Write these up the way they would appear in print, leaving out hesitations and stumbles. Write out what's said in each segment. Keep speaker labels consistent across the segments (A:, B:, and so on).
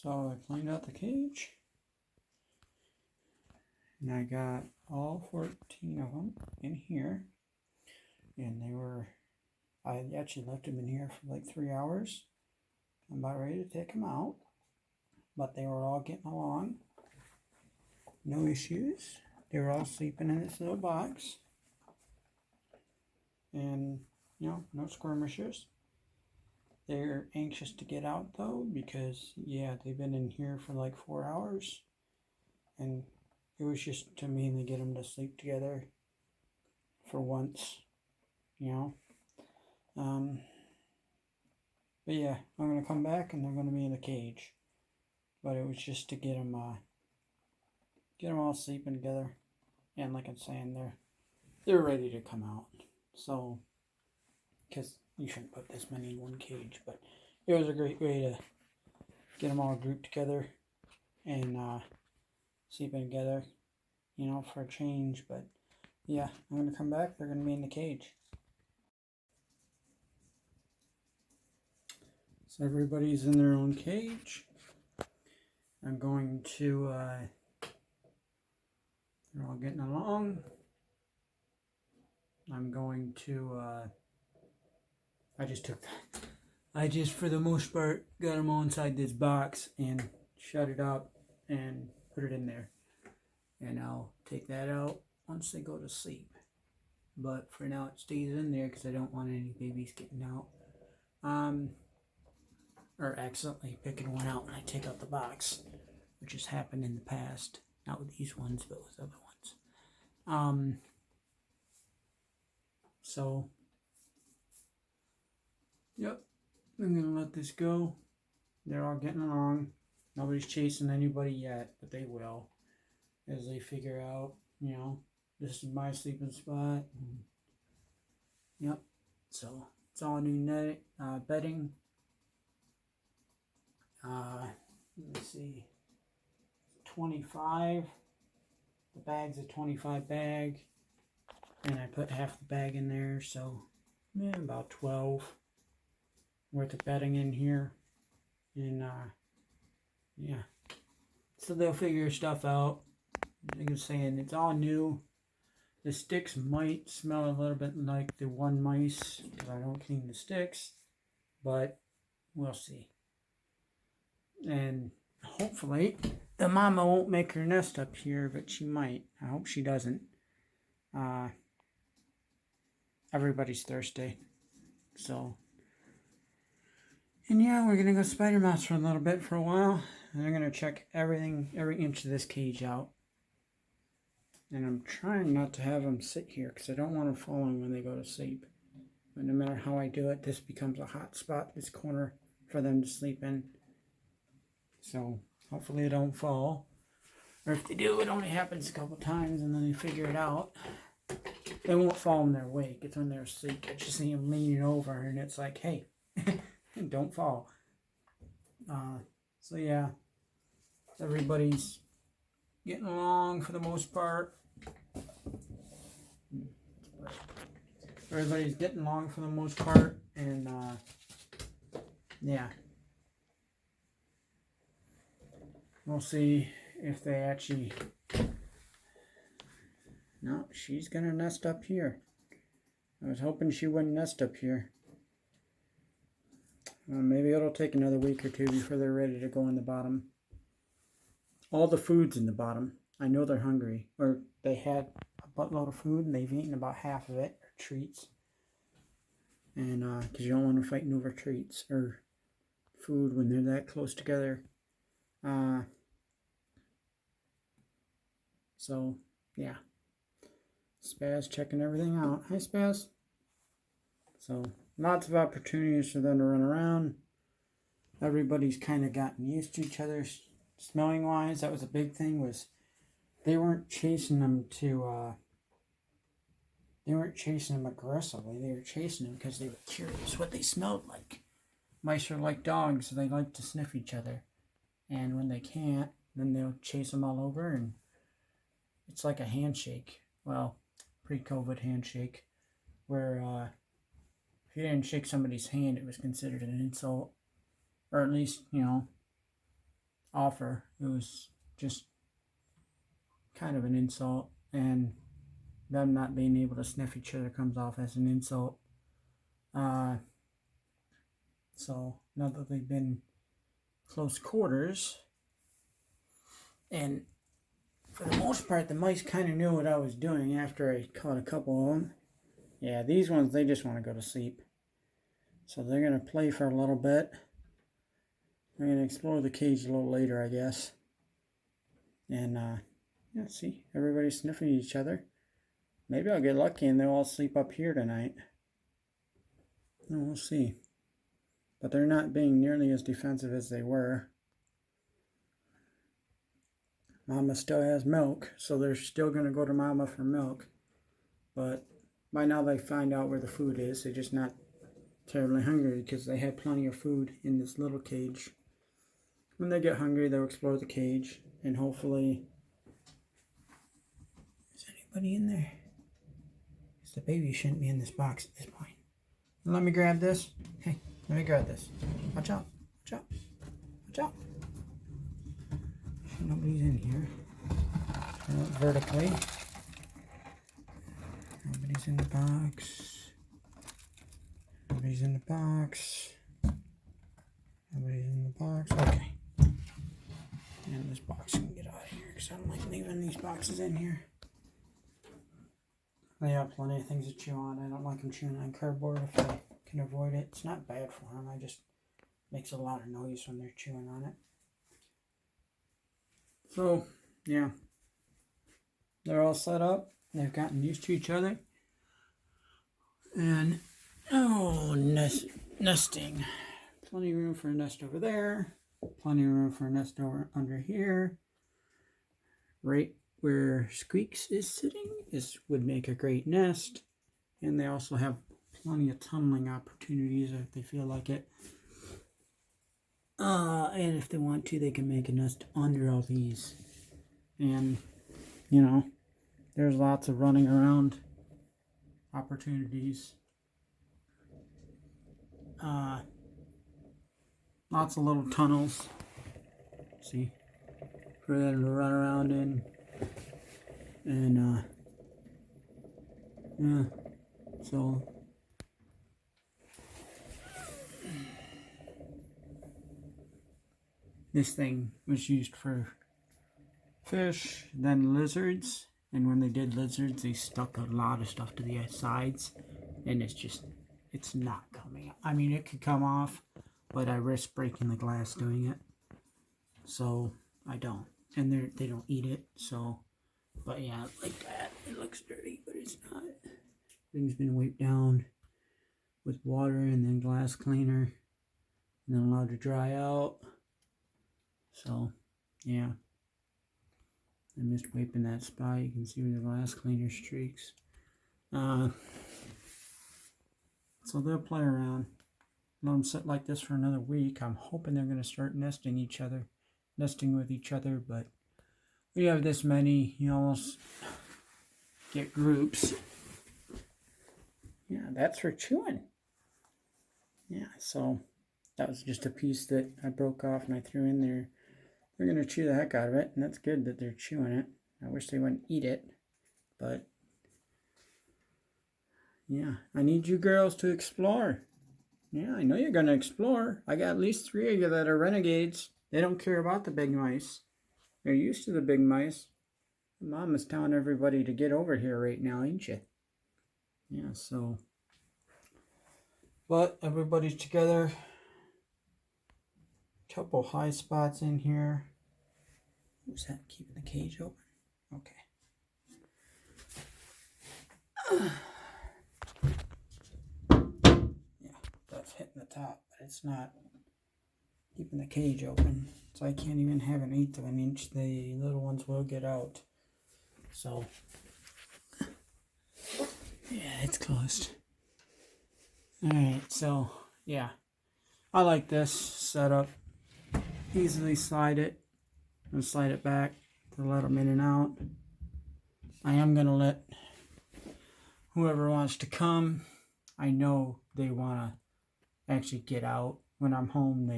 A: So I cleaned out the cage, and I got all 14 of them in here, and I actually left them in here for like 3 hours. I'm about ready to take them out, but they were all getting along. No issues. They were all sleeping in this little box, and no skirmishers. They're anxious to get out though, because they've been in here for like 4 hours, and it was just to mainly get them to sleep together for once, But yeah, I'm gonna come back and they're gonna be in the cage, but it was just to get them all sleeping together, and like I'm saying, they're ready to come out. So, because you shouldn't put this many in one cage, but it was a great way to get them all grouped together and sleeping together, for a change. But yeah, I'm going to come back. They're going to be in the cage. So everybody's in their own cage. I'm going to, they're all getting along. I'm going to, I just, for the most part, got them all inside this box and shut it up and put it in there. And I'll take that out once they go to sleep. But for now, it stays in there because I don't want any babies getting out. Or accidentally picking one out when I take out the box, which has happened in the past. Not with these ones, but with other ones. So, yep, I'm going to let this go. They're all getting along. Nobody's chasing anybody yet, but they will as they figure out, this is my sleeping spot. Yep, so it's all new bedding. Let me see, 25. The bag's a 25 bag, and I put half the bag in there, so about 12 worth of bedding in here. And so they'll figure stuff out. Like I'm saying, it's all new. The sticks might smell a little bit like the one mice because I don't clean the sticks, but we'll see. And hopefully the mama won't make her nest up here, but she might. I hope she doesn't. Everybody's thirsty. So, and yeah, we're going to go spider mouse for a little bit for a while. And I'm going to check every inch of this cage out. And I'm trying not to have them sit here because I don't want them falling when they go to sleep. But no matter how I do it, this becomes a hot spot, this corner, for them to sleep in. So hopefully they don't fall. Or if they do, it only happens a couple times and then they figure it out. They won't fall when they're awake. It's when they're asleep. I just see them leaning over and it's like, hey, don't fall. So yeah, everybody's getting along for the most part. Everybody's getting along for the most part, and yeah, we'll see if they actually. No, she's gonna nest up here. I was hoping she wouldn't nest up here. Maybe it'll take another week or two before they're ready to go in the bottom. All the food's in the bottom. I know they're hungry, or they had a buttload of food and they've eaten about half of it, or treats. And because you don't want to fight over treats or food when they're that close together. So yeah, Spaz checking everything out. Hi, Spaz. So lots of opportunities for them to run around. Everybody's kind of gotten used to each other smelling wise. That was a big thing, was they weren't chasing them aggressively. They were chasing them because they were curious what they smelled like. Mice are like dogs, so they like to sniff each other. And when they can't, then they'll chase them all over, and it's like a handshake. Well, pre-COVID handshake, where if you didn't shake somebody's hand, it was considered an insult. Or at least, offer. It was just kind of an insult, and them not being able to sniff each other comes off as an insult. So now that they've been close quarters, and for the most part, the mice kind of knew what I was doing after I caught a couple of them. Yeah, these ones, they just want to go to sleep. So they're going to play for a little bit. I'm going to explore the cage a little later, I guess. And, yeah, see, everybody's sniffing each other. Maybe I'll get lucky and they'll all sleep up here tonight. And we'll see. But they're not being nearly as defensive as they were. Mama still has milk, so they're still going to go to Mama for milk. But by now they find out where the food is. They're just not terribly hungry because they had plenty of food in this little cage. When they get hungry, they'll explore the cage, and hopefully... Is anybody in there? Because the baby shouldn't be in this box at this point. Let me grab this. Hey, let me grab this. Watch out. Watch out. Watch out. Nobody's in here. Turn it vertically. Nobody's in the box. Nobody's in the box. Nobody's in the box. Okay. And this box can get out of here because I don't like leaving these boxes in here. They have plenty of things to chew on. I don't like them chewing on cardboard if I can avoid it. It's not bad for them. I just makes a lot of noise when they're chewing on it. So, yeah. They're all set up. They've gotten used to each other. And, oh, nesting. Plenty of room for a nest over there. Plenty of room for a nest over under here. Right where Squeaks is sitting would make a great nest. And they also have plenty of tunneling opportunities if they feel like it. And if they want to, they can make a nest under all these. And, you know, there's lots of running around opportunities. Lots of little tunnels. See? For them to run around in. And, yeah. So... This thing was used for fish, then lizards, and when they did lizards, they stuck a lot of stuff to the sides, and it's not coming. I mean, it could come off, but I risk breaking the glass doing it, so I don't. And they don't eat it, so, but yeah, like that. It looks dirty, but it's not. Thing's been wiped down with water and then glass cleaner, and then allowed to dry out. So, yeah, I missed wiping that spot. You can see where the glass cleaner streaks. So they'll play around. Let them sit like this for another week. I'm hoping they're going to start nesting with each other. But we have this many, you almost get groups. Yeah, that's for chewing. Yeah, so that was just a piece that I broke off and I threw in there. They're going to chew the heck out of it, and that's good that they're chewing it. I wish they wouldn't eat it, but yeah, I need you girls to explore. Yeah, I know you're going to explore. I got at least 3 of you that are renegades. They don't care about the big mice. They're used to the big mice. Mom is telling everybody to get over here right now, ain't you? Yeah, so. But everybody's together. Couple high spots in here. Who's that keeping the cage open? Okay. Yeah, that's hitting the top, but it's not keeping the cage open. So I can't even have an 1/8 of an inch. The little ones will get out. So, yeah, it's closed. Alright, so, yeah. I like this setup. Easily slide it and slide it back to let them in and out. I am going to let whoever wants to come, I know they want to actually get out. When I'm home,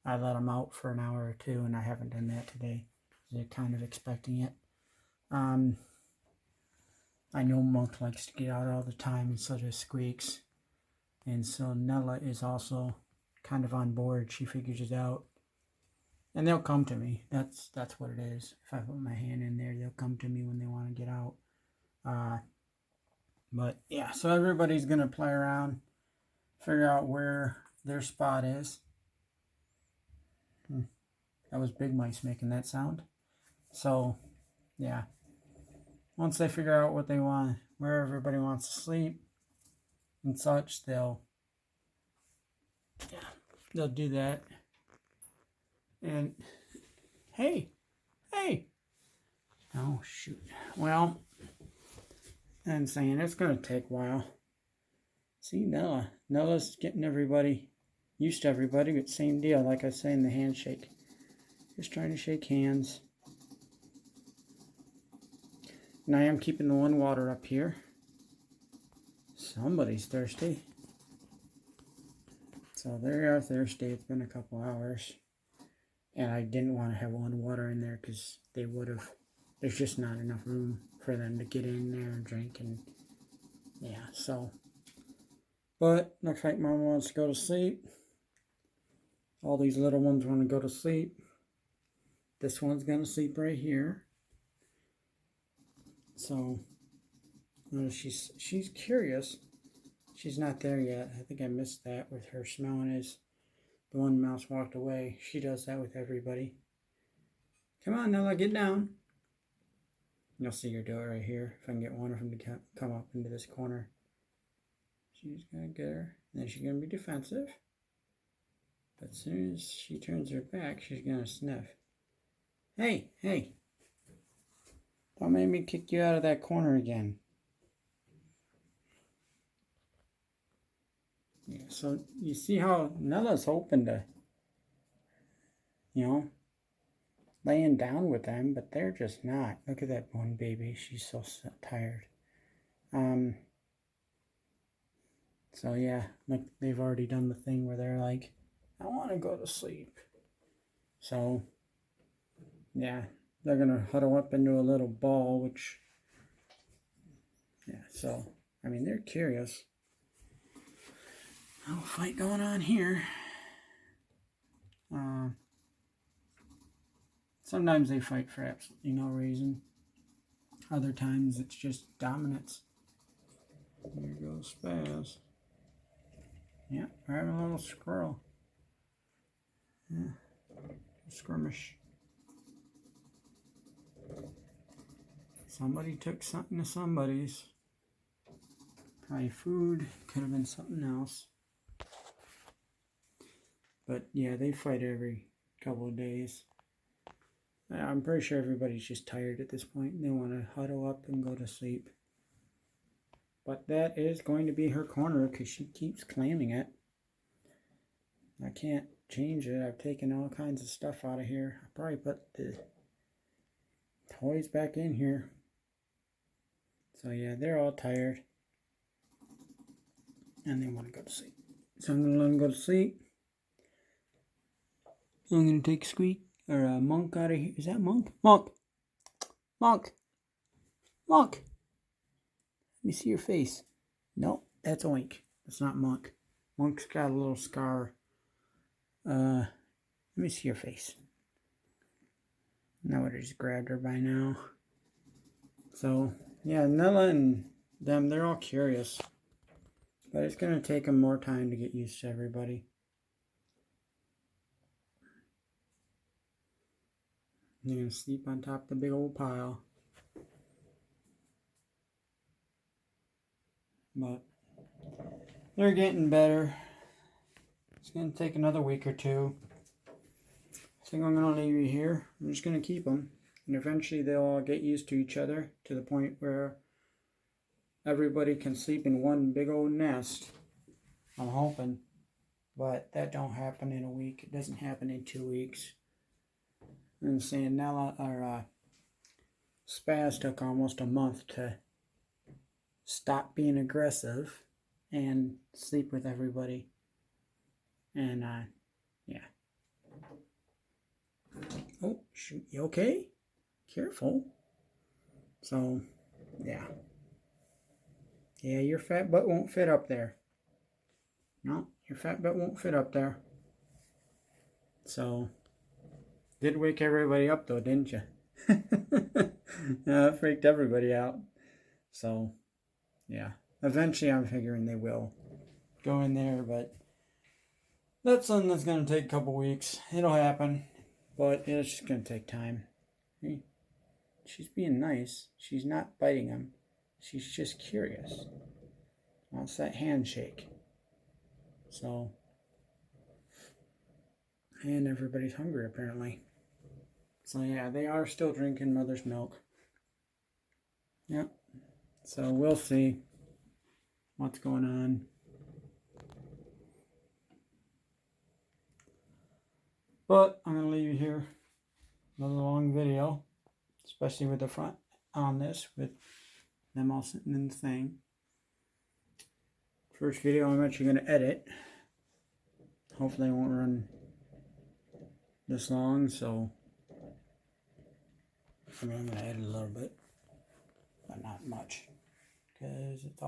A: I let them out for an hour or two, and I haven't done that today. They're kind of expecting it. I know Monk likes to get out all the time, and so does Squeaks. And so Nella is also kind of on board. She figures it out. And they'll come to me. That's what it is. If I put my hand in there, they'll come to me when they want to get out. But yeah, so everybody's going to play around, figure out where their spot is. That was Big Mice making that sound. So, yeah. Once they figure out what they want, where everybody wants to sleep and such, they'll do that. And hey, oh shoot. Well, I'm saying it's gonna take a while. See, Nella's getting everybody used to everybody, but same deal, like I say in the handshake. Just trying to shake hands. And I am keeping the one water up here. Somebody's thirsty. So they are thirsty. It's been a couple hours. And I didn't want to have one water in there because they would have. There's just not enough room for them to get in there and drink. And yeah, so. But looks like Mom wants to go to sleep. All these little ones want to go to sleep. This one's going to sleep right here. So, she's curious. She's not there yet. I think I missed that with her smelling as the one mouse walked away. She does that with everybody. Come on, Nella, get down. You'll see her do it right here. If I can get one of them to come up into this corner. She's going to get her. And then she's going to be defensive. But as soon as she turns her back, she's going to sniff. Hey. Don't make me kick you out of that corner again. Yeah, so you see how Nella's hoping to, laying down with them, but they're just not. Look at that one baby. She's so tired. So yeah, like they've already done the thing where they're like, I want to go to sleep. So yeah, they're going to huddle up into a little ball, which, yeah, so, I mean, they're curious. No fight going on here. Sometimes they fight for absolutely no reason. Other times it's just dominance. There goes Spaz. Yeah, we're having a little squirrel. Yeah, skirmish. Somebody took something to somebody's. Probably food. Could have been something else. But yeah, they fight every couple of days. I'm pretty sure everybody's just tired at this point. They want to huddle up and go to sleep. But that is going to be her corner because she keeps claiming it. I can't change it. I've taken all kinds of stuff out of here. I'll probably put the toys back in here. So yeah, they're all tired. And they want to go to sleep. So I'm going to let them go to sleep. I'm going to take Squeak, or Monk out of here. Is that Monk? Monk! Let me see your face. No, that's Oink. That's not Monk. Monk's got a little scar. Let me see your face. I would have just grabbed her by now. So, yeah, Nella and them, they're all curious. But it's going to take them more time to get used to everybody. They're going to sleep on top of the big old pile. But they're getting better. It's going to take another week or two. I think I'm going to leave you here. I'm just going to keep them. And eventually they'll all get used to each other to the point where everybody can sleep in one big old nest. I'm hoping. But that don't happen in a week. It doesn't happen in 2 weeks. And saying Nella or Spaz took almost a month to stop being aggressive and sleep with everybody. And yeah. Oh, shoot, you okay? Careful. So, yeah. Yeah, your fat butt won't fit up there. No, your fat butt won't fit up there. So, did wake everybody up though, didn't you? Yeah, it freaked everybody out. So, yeah. Eventually, I'm figuring they will go in there, but that's something that's going to take a couple weeks. It'll happen, but it's just going to take time. She's being nice. She's not biting him. She's just curious. Wants that handshake. So, and everybody's hungry apparently. So yeah, they are still drinking mother's milk. Yep. So we'll see what's going on. But I'm going to leave you here. Another long video, especially with the front on this, with them all sitting in the thing. First video I'm actually going to edit. Hopefully it won't run this long, so I'm going to edit a little bit, but not much, because it's all